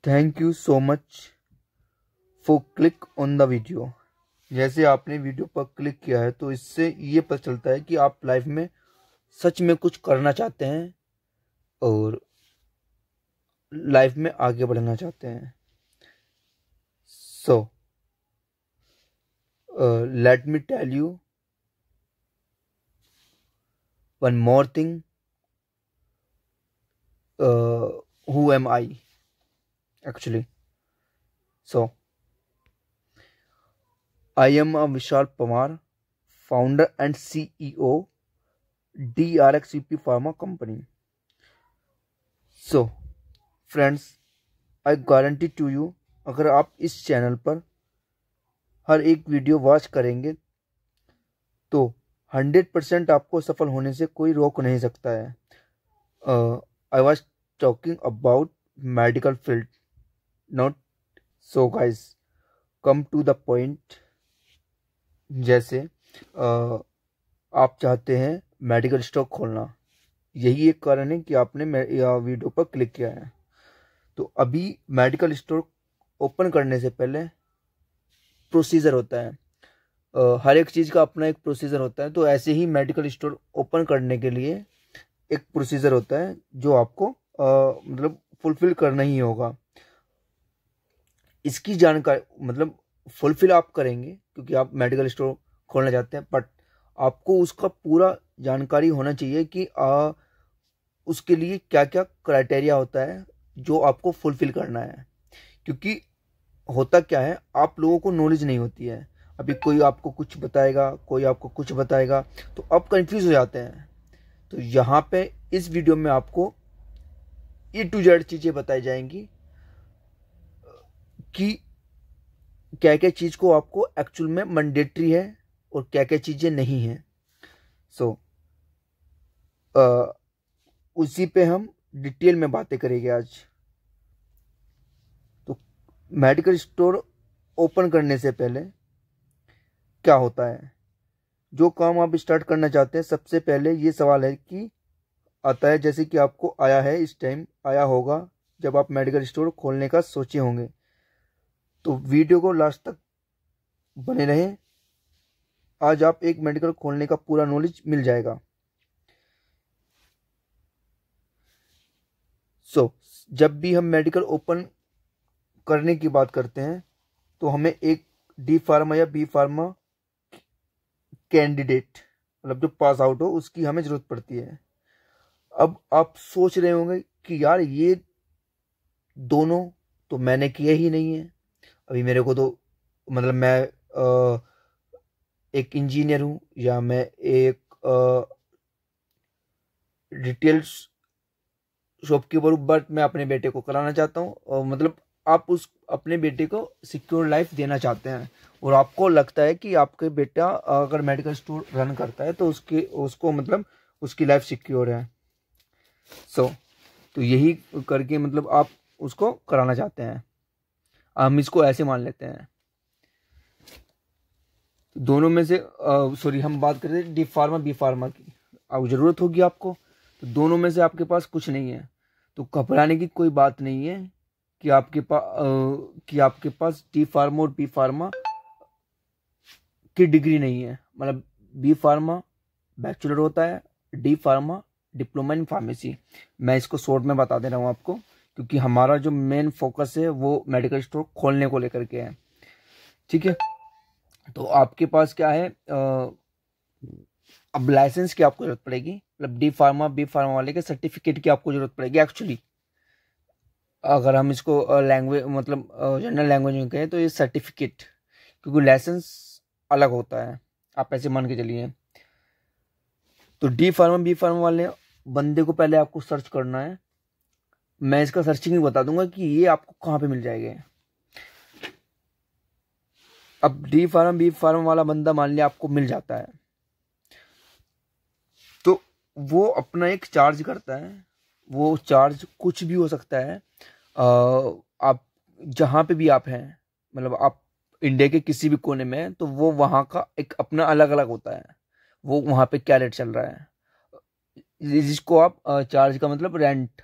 Thank you so much for click on the video. जैसे आपने video पर click किया है तो इससे ये पता चलता है कि आप लाइफ में सच में कुछ करना चाहते हैं और लाइफ में आगे बढ़ना चाहते हैं। So let me tell you one more thing, who am I actually? So I am a Vishal Pamar, founder and CEO DRXCP Pharma Company. So friends, I guarantee to you, अगर आप इस channel पर हर एक video watch करेंगे तो 100% आपको सफल होने से कोई रोक नहीं सकता है। I was talking about medical field, not so guys, come to the point। जैसे आप चाहते हैं मेडिकल स्टोर खोलना, यही एक कारण है कि आपने वीडियो पर क्लिक किया है। तो अभी मेडिकल स्टोर ओपन करने से पहले प्रोसीजर होता है, हर एक चीज़ का अपना एक प्रोसीजर होता है। तो ऐसे ही मेडिकल स्टोर ओपन करने के लिए एक प्रोसीजर होता है जो आपको मतलब फुलफिल करना ही होगा। इसकी जानकारी मतलब फुलफिल आप करेंगे क्योंकि आप मेडिकल स्टोर खोलना चाहते हैं, बट आपको उसका पूरा जानकारी होना चाहिए कि उसके लिए क्या क्या क्राइटेरिया होता है जो आपको फुलफिल करना है। क्योंकि होता क्या है, आप लोगों को नॉलेज नहीं होती है। अभी कोई आपको कुछ बताएगा, कोई आपको कुछ बताएगा, तो आप कंफ्यूज हो जाते हैं। तो यहाँ पे इस वीडियो में आपको A to Z चीज़ें बताई जाएंगी कि क्या क्या चीज़ को आपको एक्चुअल में मैंडेटरी है और क्या क्या चीज़ें नहीं हैं। सो उसी पे हम डिटेल में बातें करेंगे आज। तो मेडिकल स्टोर ओपन करने से पहले क्या होता है, जो काम आप स्टार्ट करना चाहते हैं, सबसे पहले ये सवाल है कि आता है, जैसे कि आपको आया है, इस टाइम आया होगा जब आप मेडिकल स्टोर खोलने का सोचे होंगे। तो वीडियो को लास्ट तक बने रहें, आज आप एक मेडिकल खोलने का पूरा नॉलेज मिल जाएगा। जब भी हम मेडिकल ओपन करने की बात करते हैं तो हमें एक डी फार्मा या बी फार्मा कैंडिडेट मतलब जो पास आउट हो उसकी हमें जरूरत पड़ती है। अब आप सोच रहे होंगे कि यार ये दोनों तो मैंने किए ही नहीं है, अभी मेरे को तो मतलब मैं एक इंजीनियर हूँ या मैं एक रिटेल शॉपकीपर हूँ, बट मैं अपने बेटे को कराना चाहता हूँ। और मतलब आप उस अपने बेटे को सिक्योर लाइफ देना चाहते हैं और आपको लगता है कि आपके बेटा अगर मेडिकल स्टोर रन करता है तो उसको मतलब उसकी लाइफ सिक्योर है। तो यही करके मतलब आप उसको कराना चाहते हैं, हम इसको ऐसे मान लेते हैं। दोनों में से हम बात कर रहे थे डी फार्मा बी फार्मा की, अब जरूरत होगी आपको। तो दोनों में से आपके पास कुछ नहीं है तो घबराने की कोई बात नहीं है कि आपके पास डी फार्मा और बी फार्मा की डिग्री नहीं है। मतलब बी फार्मा बैचलर होता है, D pharma diploma in pharmacy. मैं इसको शॉर्ट में बता दे रहा हूँ आपको, क्योंकि हमारा जो मेन फोकस है वो मेडिकल स्टोर खोलने को लेकर के है। ठीक है, तो आपके पास क्या है, अब लाइसेंस की आपको जरूरत पड़ेगी। मतलब डी फार्मा बी फार्मा वाले के सर्टिफिकेट की आपको जरूरत पड़ेगी एक्चुअली। अगर हम इसको लैंग्वेज मतलब जनरल लैंग्वेज में कहें तो ये सर्टिफिकेट, क्योंकि लाइसेंस अलग होता है, आप ऐसे मान के चलिए। तो डी फार्मा बी फार्मा वाले बंदे को पहले आपको सर्च करना है। मैं इसका सर्चिंग बता दूंगा कि ये आपको कहाँ पे मिल जाएगा। अब डी फार्मा बी फार्मा वाला बंदा मान लिया आपको मिल जाता है, तो वो अपना एक चार्ज करता है। वो चार्ज कुछ भी हो सकता है, आप जहाँ पे भी आप हैं, मतलब आप इंडिया के किसी भी कोने में हैं, तो वो वहाँ का एक अपना अलग अलग होता है। वो वहाँ पे क्या रेट चल रहा है, जिसको आप चार्ज का मतलब रेंट,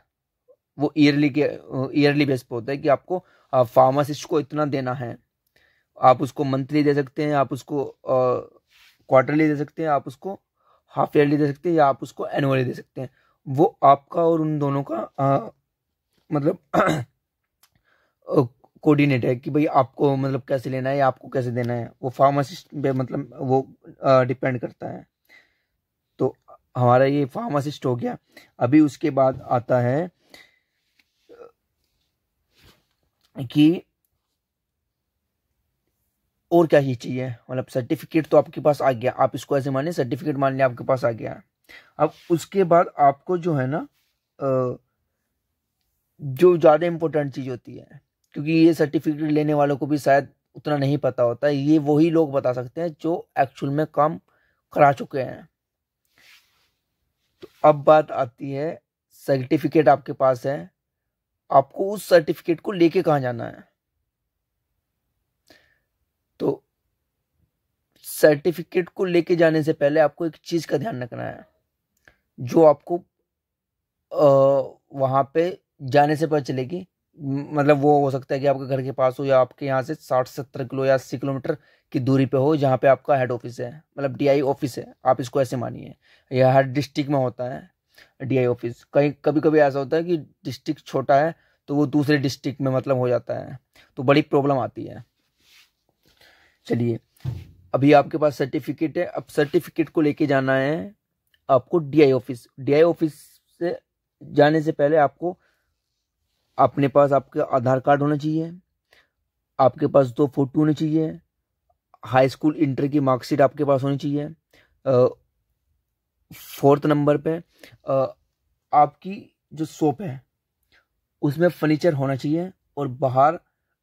वो ईयरली बेस पे होता है कि आपको फार्मासिस्ट को इतना देना है। आप उसको मंथली दे सकते हैं, आप उसको क्वार्टरली दे सकते हैं, आप उसको हाफ ईयरली दे सकते हैं, या आप उसको एनुअली दे सकते हैं। वो आपका और उन दोनों का मतलब कोऑर्डिनेट है कि भाई आपको मतलब कैसे लेना है या आपको कैसे देना है, वो फार्मासिस्ट पे मतलब वो डिपेंड करता है। तो हमारा ये फार्मासिस्ट हो गया। अभी उसके बाद आता है कि और क्या ही चाहिए, मतलब सर्टिफिकेट तो आपके पास आ गया, आप इसको ऐसे मानिए सर्टिफिकेट मान लिया आपके पास आ गया। अब उसके बाद आपको जो है ना जो ज़्यादा इम्पोर्टेंट चीज़ होती है, क्योंकि ये सर्टिफिकेट लेने वालों को भी शायद उतना नहीं पता होता है, ये वही लोग बता सकते हैं जो एक्चुअल में काम करा चुके हैं। तो अब बात आती है, सर्टिफिकेट आपके पास है, आपको उस सर्टिफिकेट को लेके कहाँ जाना है। तो सर्टिफिकेट को लेके जाने से पहले आपको एक चीज़ का ध्यान रखना है, जो आपको वहाँ पे जाने से पता चलेगी। मतलब वो हो सकता है कि आपके घर के पास हो, या आपके यहाँ से 60-70 किलो या 80 किलोमीटर की दूरी पे हो, जहाँ पे आपका हेड ऑफिस है, मतलब डीआई ऑफिस है, आप इसको ऐसे मानिए। या हर डिस्ट्रिक्ट में होता है डीआई ऑफिस। कहीं कभी कभी ऐसा होता है कि डिस्ट्रिक्ट छोटा है तो वो दूसरे डिस्ट्रिक्ट में मतलब हो जाता है, तो बड़ी प्रॉब्लम आती है। चलिए, अभी आपके पास सर्टिफिकेट है, अब सर्टिफिकेट को लेके जाना है आपको डीआई ऑफिस। डीआई ऑफिस से जाने से पहले आपको अपने पास आपका आधार कार्ड होना चाहिए, आपके पास 2 फोटो होने चाहिए, हाई स्कूल इंटर की मार्कशीट आपके पास होनी चाहिए। 4th नंबर पे आपकी जो शॉप है उसमें फर्नीचर होना चाहिए, और बाहर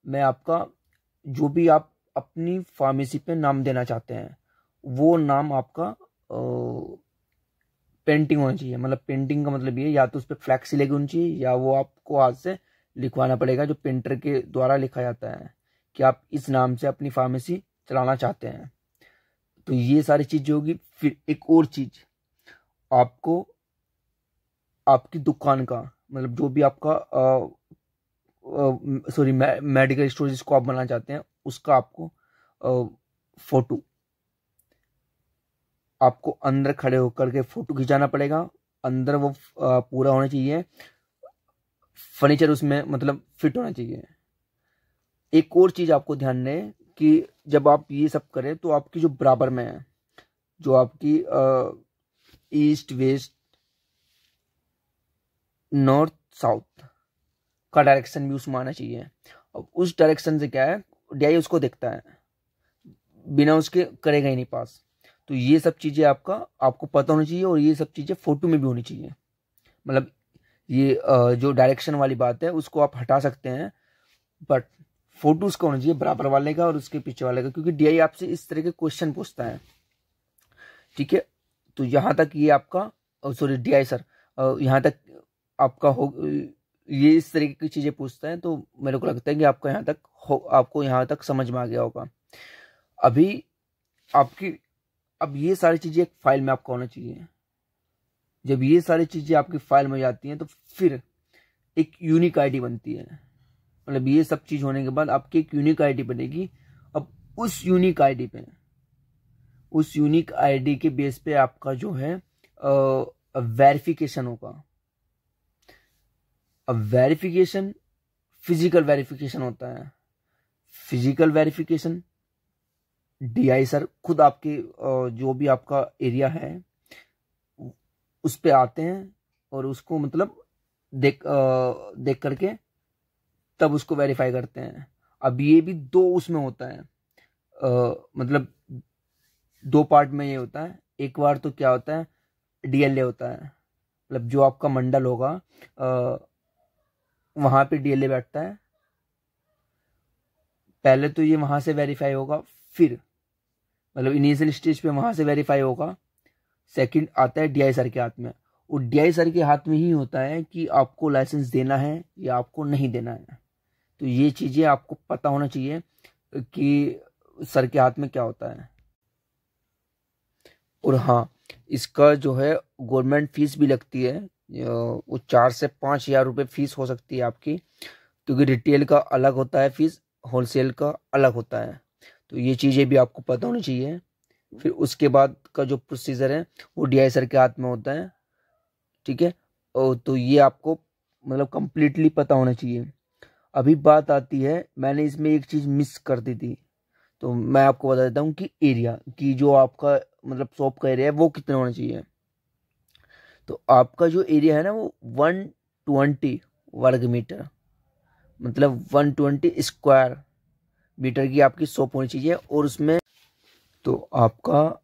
में आपका जो भी आप अपनी फार्मेसी पे नाम देना चाहते हैं वो नाम आपका पेंटिंग होना चाहिए। मतलब पेंटिंग का मतलब ये, या तो उस पर फ्लैक्सी लगी होनी चाहिए, या वो आपको हाथ से लिखवाना पड़ेगा, जो प्रिंटर के द्वारा लिखा जाता है कि आप इस नाम से अपनी फार्मेसी चलाना चाहते हैं। तो ये सारी चीजें होगी। फिर एक और चीज, आपको आपकी दुकान का मतलब जो भी आपका सॉरी मेडिकल स्टोर जिसको आप बनाना चाहते हैं उसका आपको फोटो, आपको अंदर खड़े होकर के फोटो खिंचाना पड़ेगा। अंदर वो पूरा होना चाहिए, फर्नीचर उसमें मतलब फिट होना चाहिए। एक और चीज आपको ध्यान दें कि जब आप ये सब करें तो आपकी जो बराबर में है, जो आपकी ईस्ट वेस्ट नॉर्थ साउथ का डायरेक्शन भी उसमें आना चाहिए। अब उस डायरेक्शन से क्या है, डीआई उसको देखता है, बिना उसके करेगा ही नहीं पास। तो ये सब चीजें आपको पता होनी चाहिए, और ये सब चीजें फोटो में भी होनी चाहिए। मतलब ये जो डायरेक्शन वाली बात है उसको आप हटा सकते हैं, बट फोटो उसका होना चाहिए बराबर वाले का और उसके पीछे वाले का, क्योंकि डीआई आपसे इस तरह के क्वेश्चन पूछता है। ठीक है, तो यहाँ तक ये आपका सॉरी डीआई सर, यहाँ तक आपका हो, ये इस तरीके की चीजें पूछता है। तो मेरे को लगता है कि आपको यहाँ तक समझ में आ गया होगा। अभी अब ये सारी चीजें एक फाइल में आपका होना चाहिए। जब ये सारी चीजें आपकी फाइल में जाती हैं तो फिर एक यूनिक आईडी बनती है। मतलब ये सब चीज होने के बाद आपकी एक यूनिक आईडी बनेगी। अब उस यूनिक आईडी के बेस पे आपका जो है वेरिफिकेशन होगा। अब वेरिफिकेशन फिजिकल वेरिफिकेशन होता है। फिजिकल वेरिफिकेशन डीआई सर खुद आपके जो भी आपका एरिया है उस पे आते हैं और उसको मतलब देख करके तब उसको वेरीफाई करते हैं। अब ये भी 2 उसमें होता है, मतलब 2 पार्ट में ये होता है। एक बार तो क्या होता है, डीएलए होता है, मतलब जो आपका मंडल होगा वहां पे डीएलए बैठता है। पहले तो ये वहां से वेरीफाई होगा, फिर मतलब इनिशियल स्टेज पे वहां से वेरीफाई होगा। सेकंड आता है डीआई सर के हाथ में, और डीआई सर के हाथ में ही होता है कि आपको लाइसेंस देना है या आपको नहीं देना है। तो ये चीजें आपको पता होना चाहिए कि सर के हाथ में क्या होता है। और हाँ, इसका जो है गवर्नमेंट फीस भी लगती है, वो 4 से 5 हज़ार रुपये फीस हो सकती है आपकी, क्योंकि रिटेल का अलग होता है फीस, होलसेल का अलग होता है। तो ये चीज़ें भी आपको पता होनी चाहिए। फिर उसके बाद का जो प्रोसीजर है वो DI सर के हाथ में होता है, ठीक है। और तो ये आपको मतलब कंप्लीटली पता होना चाहिए। अभी बात आती है, मैंने इसमें एक चीज़ मिस कर दी थी, तो मैं आपको बता देता हूँ कि एरिया की, जो आपका मतलब शॉप का एरिया है वो कितना होना चाहिए। तो आपका जो एरिया है ना वो 120 वर्ग मीटर, मतलब 120 स्क्वायर मीटर की आपकी शॉप होनी चाहिए। और उसमें तो आपका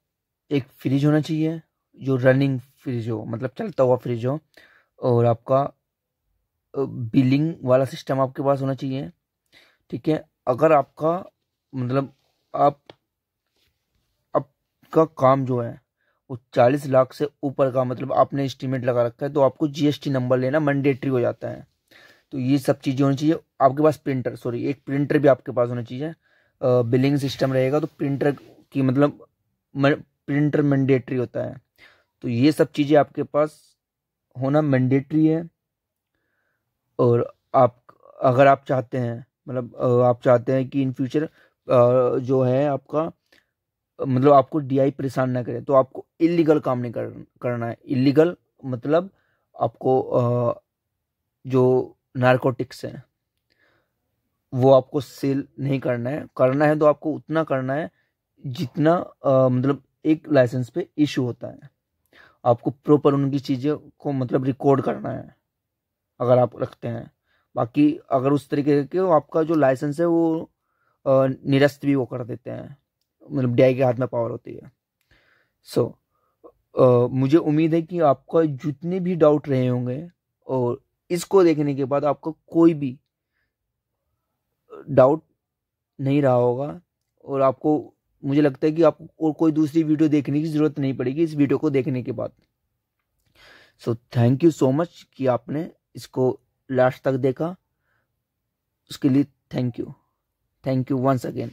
एक फ्रिज होना चाहिए, जो रनिंग फ्रिज हो, मतलब चलता हुआ फ्रिज हो। और आपका बिलिंग वाला सिस्टम आपके पास होना चाहिए, ठीक है। अगर आपका मतलब आप आपका काम जो है वो 40 लाख से ऊपर का, मतलब आपने एस्टीमेट लगा रखा है, तो आपको GST नंबर लेना मैंडेटरी हो जाता है। तो ये सब चीज़ें होनी चाहिए आपके पास। एक प्रिंटर भी आपके पास होना चाहिए। बिलिंग सिस्टम रहेगा तो प्रिंटर की मतलब प्रिंटर मैंडेटरी होता है। तो ये सब चीज़ें आपके पास होना मैंडेटरी है। और आप अगर आप चाहते हैं, मतलब आप चाहते हैं कि इन फ्यूचर जो है आपका, मतलब आपको DI परेशान ना करे, तो आपको इलीगल काम नहीं करना है। इलीगल मतलब आपको जो नारकोटिक्स है वो आपको सेल नहीं करना है। करना है तो आपको उतना करना है जितना मतलब एक लाइसेंस पे इशू होता है। आपको प्रॉपर उनकी चीज़ें को मतलब रिकॉर्ड करना है अगर आप रखते हैं। बाकी अगर उस तरीके के आपका जो लाइसेंस है वो निरस्त भी वो कर देते हैं, मतलब DI के हाथ में पावर होती है। सो मुझे उम्मीद है कि आपका जितने भी डाउट रहे होंगे, और इसको देखने के बाद आपको कोई भी डाउट नहीं रहा होगा, और आपको, मुझे लगता है कि आपको और कोई दूसरी वीडियो देखने की ज़रूरत नहीं पड़ेगी इस वीडियो को देखने के बाद। So thank you so much कि आपने इसको लास्ट तक देखा, उसके लिए थैंक यू वंस अगेन।